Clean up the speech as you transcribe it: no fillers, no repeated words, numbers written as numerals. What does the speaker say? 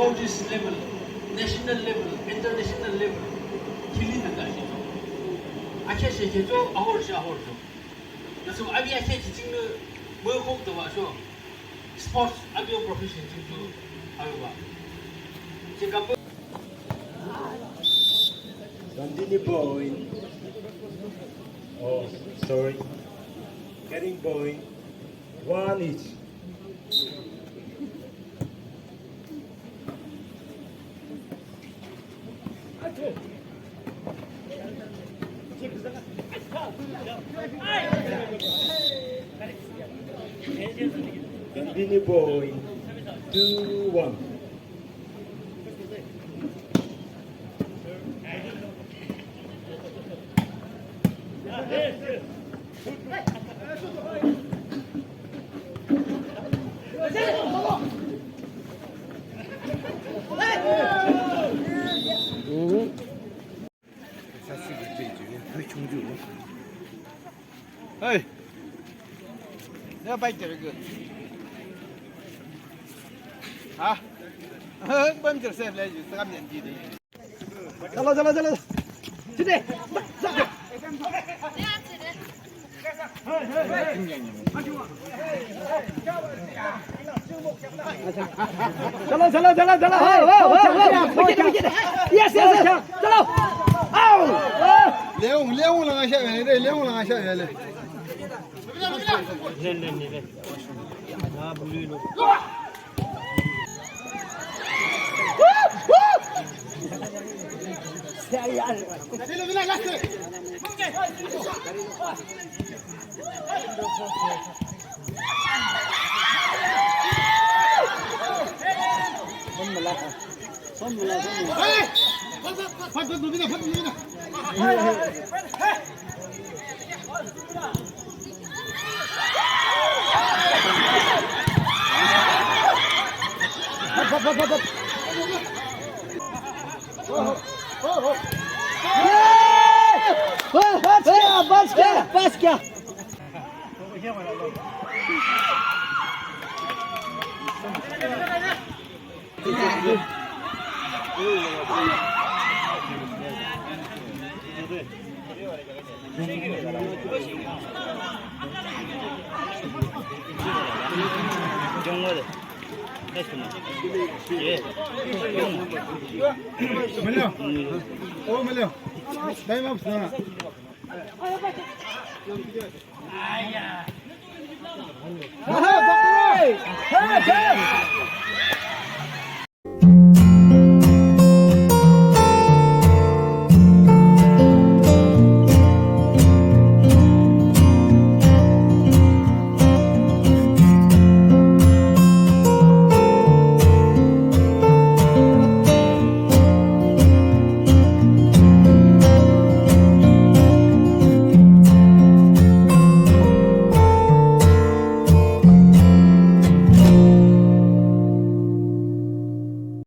coaches level, national level, international level 틀리는 거 아시죠? 아케시 개조 아홀시. 그래서 아비 아케시 찍는 뭐 곡도 와서 스포츠 아비오 프로페셔널 찍고 하고 봐. 제가 Continue point. Oh, sorry. Getting point. One each. Continue point. 2-1. Ê, nó bay trời kìa. Hả? Bên trời xem lên, sao cảm nhận gì đi? Chalo. Chết đi. Chalo. Yes. Chalo. Leon là ngay đây, Leon là ngay đây. lên. 아, 물리로. Баска! 정말 Melhor. Ô, melhor. Daí vamos lá. Ai, ai.